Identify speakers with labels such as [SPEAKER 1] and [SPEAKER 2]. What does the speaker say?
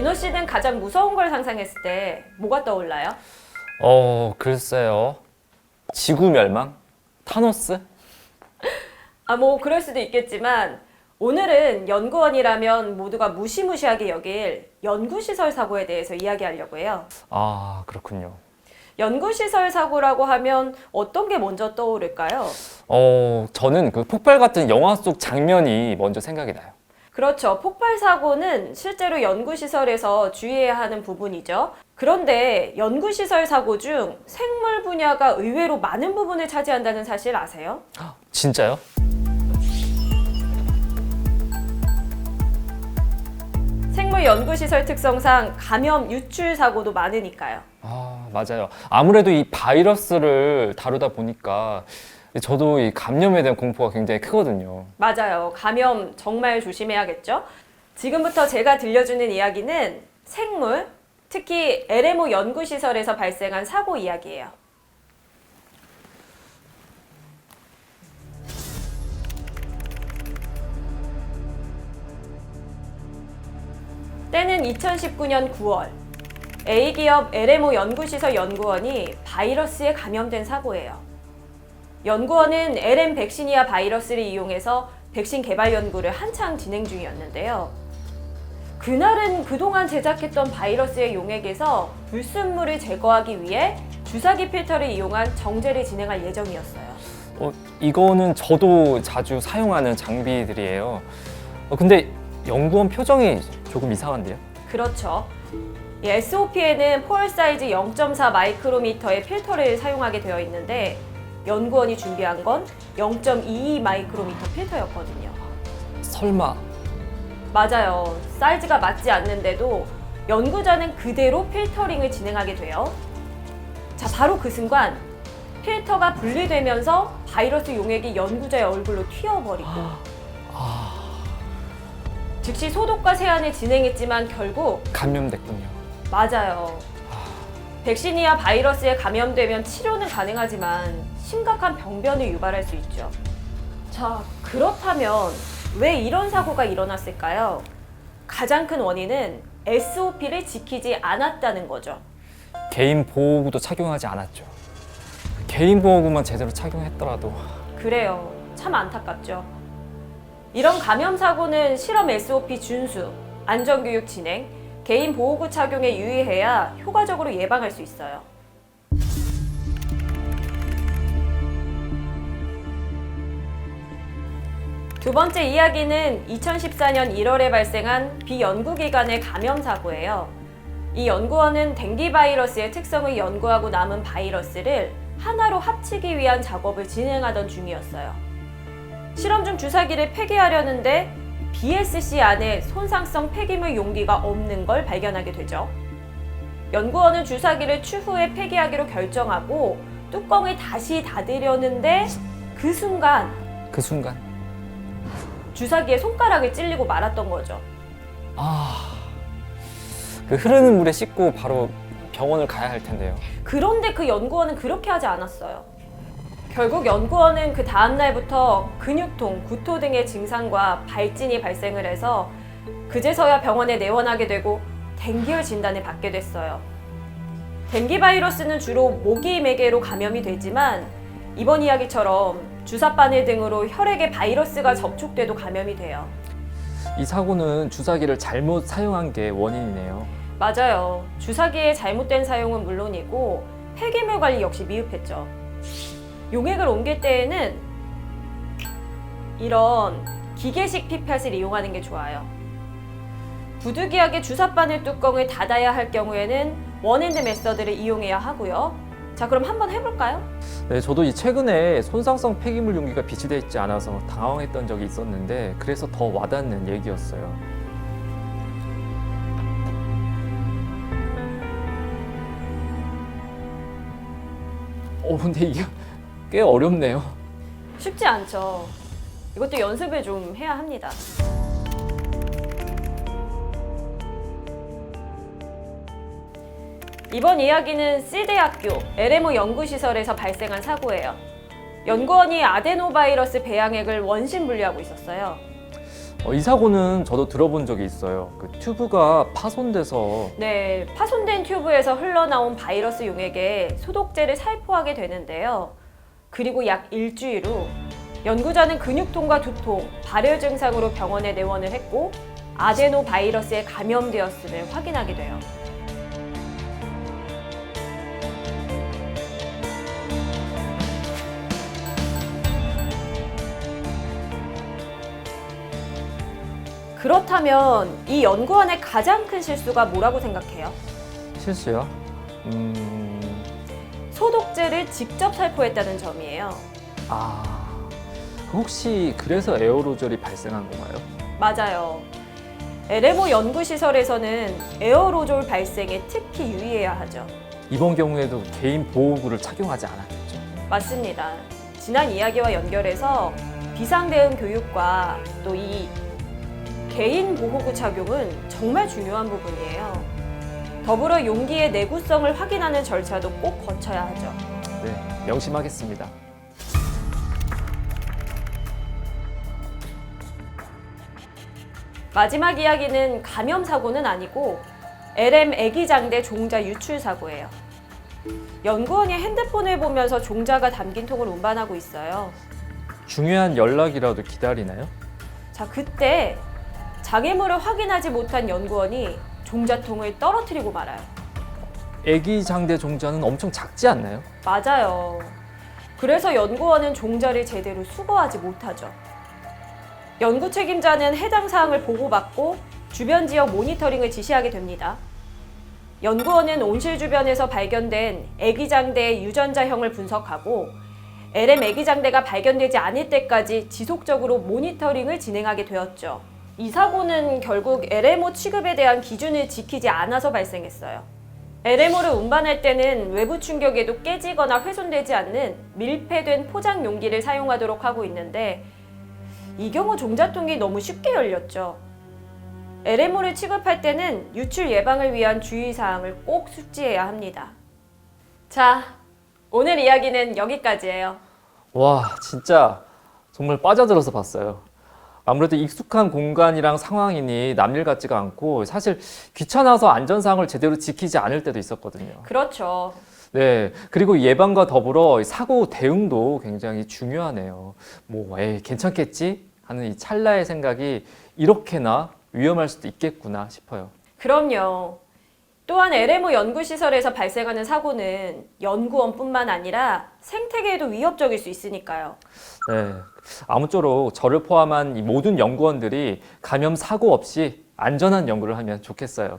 [SPEAKER 1] 민호 씨는 가장 무서운 걸 상상했을 때 뭐가 떠올라요?
[SPEAKER 2] 글쎄요. 지구 멸망? 타노스?
[SPEAKER 1] 뭐 그럴 수도 있겠지만 오늘은 연구원이라면 모두가 무시무시하게 여길 연구시설 사고에 대해서 이야기하려고 해요.
[SPEAKER 2] 아, 그렇군요.
[SPEAKER 1] 연구시설 사고라고 하면 어떤 게 먼저 떠오를까요?
[SPEAKER 2] 저는 그 폭발 같은 영화 속 장면이 먼저 생각이 나요.
[SPEAKER 1] 그렇죠. 폭발 사고는 실제로 연구시설에서 주의해야 하는 부분이죠. 그런데 연구시설 사고 중 생물 분야가 의외로 많은 부분을 차지한다는 사실 아세요?
[SPEAKER 2] 진짜요?
[SPEAKER 1] 생물 연구시설 특성상 감염 유출 사고도 많으니까요.
[SPEAKER 2] 아, 맞아요. 아무래도 이 바이러스를 다루다 보니까 저도 이 감염에 대한 공포가 굉장히 크거든요.
[SPEAKER 1] 맞아요. 감염 정말 조심해야겠죠? 지금부터 제가 들려주는 이야기는 생물, 특히 LMO 연구시설에서 발생한 사고 이야기예요. 때는 2019년 9월. A기업 LMO 연구시설 연구원이 바이러스에 감염된 사고예요. 연구원은 LM 백시니아 바이러스를 이용해서 백신 개발 연구를 한창 진행 중이었는데요. 그날은 그동안 제작했던 바이러스의 용액에서 불순물을 제거하기 위해 주사기 필터를 이용한 정제를 진행할 예정이었어요.
[SPEAKER 2] 이거는 저도 자주 사용하는 장비들이에요. 근데 연구원 표정이 조금 이상한데요?
[SPEAKER 1] 그렇죠. 이 SOP에는 포얼 사이즈 0.4 마이크로미터의 필터를 사용하게 되어 있는데 연구원이 준비한 건 0.22 마이크로미터 필터였거든요.
[SPEAKER 2] 설마.
[SPEAKER 1] 맞아요. 사이즈가 맞지 않는데도 연구자는 그대로 필터링을 진행하게 돼요. 자, 바로 그 순간 필터가 분리되면서 바이러스 용액이 연구자의 얼굴로 튀어버리고 즉시 소독과 세안을 진행했지만 결국
[SPEAKER 2] 감염됐군요.
[SPEAKER 1] 맞아요. 백시니아 바이러스에 감염되면 치료는 가능하지만 심각한 병변을 유발할 수 있죠. 자, 그렇다면 왜 이런 사고가 일어났을까요? 가장 큰 원인은 SOP를 지키지 않았다는 거죠.
[SPEAKER 2] 개인 보호구도 착용하지 않았죠. 개인 보호구만 제대로 착용했더라도.
[SPEAKER 1] 그래요. 참 안타깝죠. 이런 감염 사고는 실험 SOP 준수, 안전교육 진행, 개인 보호구 착용에 유의해야 효과적으로 예방할 수 있어요. 두 번째 이야기는 2014년 1월에 발생한 비연구기관의 감염 사고예요. 이 연구원은 댕기 바이러스의 특성을 연구하고 남은 바이러스를 하나로 합치기 위한 작업을 진행하던 중이었어요. 실험 중 주사기를 폐기하려는데 BSC 안에 손상성 폐기물 용기가 없는 걸 발견하게 되죠. 연구원은 주사기를 추후에 폐기하기로 결정하고 뚜껑을 다시 닫으려는데 그 순간 주사기에 손가락을 찔리고 말았던 거죠.
[SPEAKER 2] 그 흐르는 물에 씻고 바로 병원을 가야 할 텐데요.
[SPEAKER 1] 그런데 그 연구원은 그렇게 하지 않았어요. 결국 연구원은 그 다음 날부터 근육통, 구토 등의 증상과 발진이 발생을 해서 그제서야 병원에 내원하게 되고 댕기열 진단을 받게 됐어요. 댕기 바이러스는 주로 모기 매개로 감염이 되지만 이번 이야기처럼 주사바늘 등으로 혈액에 바이러스가 접촉돼도 감염이 돼요.
[SPEAKER 2] 이 사고는 주사기를 잘못 사용한 게 원인이네요.
[SPEAKER 1] 맞아요. 주사기의 잘못된 사용은 물론이고 폐기물 관리 역시 미흡했죠. 용액을 옮길 때에는 이런 기계식 피펫을 이용하는 게 좋아요. 부득이하게 주사바늘 뚜껑을 닫아야 할 경우에는 원핸드 메서드를 이용해야 하고요. 자, 그럼 한번 해볼까요?
[SPEAKER 2] 네, 저도 이 최근에 손상성 폐기물 용기가 비치되어 있지 않아서 당황했던 적이 있었는데 그래서 더 와닿는 얘기였어요. 근데 이게 꽤 어렵네요.
[SPEAKER 1] 쉽지 않죠. 이것도 연습을 좀 해야 합니다. 이번 이야기는 C대학교 LMO 연구시설에서 발생한 사고예요. 연구원이 아데노바이러스 배양액을 원심 분리하고 있었어요.
[SPEAKER 2] 이 사고는 저도 들어본 적이 있어요. 그 튜브가 파손돼서
[SPEAKER 1] 네, 파손된 튜브에서 흘러나온 바이러스 용액에 소독제를 살포하게 되는데요. 그리고 약 일주일 후 연구자는 근육통과 두통, 발열 증상으로 병원에 내원을 했고 아데노 바이러스에 감염되었음을 확인하게 돼요. 그렇다면 이 연구원의 가장 큰 실수가 뭐라고 생각해요?
[SPEAKER 2] 실수요?
[SPEAKER 1] 소독제를 직접 살포했다는 점이에요.
[SPEAKER 2] 혹시 그래서 에어로졸이 발생한 건가요?
[SPEAKER 1] 맞아요. LMO 연구시설에서는 에어로졸 발생에 특히 유의해야 하죠.
[SPEAKER 2] 이번 경우에도 개인 보호구를 착용하지 않았겠죠?
[SPEAKER 1] 맞습니다. 지난 이야기와 연결해서 비상대응 교육과 또 이 개인 보호구 착용은 정말 중요한 부분이에요. 더불어 용기의 내구성을 확인하는 절차도 꼭 거쳐야 하죠.
[SPEAKER 2] 네, 명심하겠습니다.
[SPEAKER 1] 마지막 이야기는 감염 사고는 아니고 LM 애기장대 종자 유출 사고예요. 연구원이 핸드폰을 보면서 종자가 담긴 통을 운반하고 있어요.
[SPEAKER 2] 중요한 연락이라도 기다리나요?
[SPEAKER 1] 자, 그때 장애물을 확인하지 못한 연구원이 종자통을 떨어뜨리고 말아요.
[SPEAKER 2] 애기 장대 종자는 엄청 작지 않나요?
[SPEAKER 1] 맞아요. 그래서 연구원은 종자를 제대로 수거하지 못하죠. 연구 책임자는 해당 사항을 보고받고 주변 지역 모니터링을 지시하게 됩니다. 연구원은 온실 주변에서 발견된 애기장대의 유전자형을 분석하고 LM 애기장대가 발견되지 않을 때까지 지속적으로 모니터링을 진행하게 되었죠. 이 사고는 결국 LMO 취급에 대한 기준을 지키지 않아서 발생했어요. LMO를 운반할 때는 외부 충격에도 깨지거나 훼손되지 않는 밀폐된 포장 용기를 사용하도록 하고 있는데 이 경우 종자통이 너무 쉽게 열렸죠. LMO를 취급할 때는 유출 예방을 위한 주의사항을 꼭 숙지해야 합니다. 자, 오늘 이야기는 여기까지예요.
[SPEAKER 2] 와, 진짜 정말 빠져들어서 봤어요. 아무래도 익숙한 공간이랑 상황이니 남일 같지가 않고 사실 귀찮아서 안전사항을 제대로 지키지 않을 때도 있었거든요.
[SPEAKER 1] 그렇죠.
[SPEAKER 2] 네, 그리고 예방과 더불어 사고 대응도 굉장히 중요하네요. 괜찮겠지? 하는 이 찰나의 생각이 이렇게나 위험할 수도 있겠구나 싶어요.
[SPEAKER 1] 그럼요. 또한 LMO 연구시설에서 발생하는 사고는 연구원뿐만 아니라 생태계에도 위협적일 수 있으니까요.
[SPEAKER 2] 네, 아무쪼록 저를 포함한 이 모든 연구원들이 감염 사고 없이 안전한 연구를 하면 좋겠어요.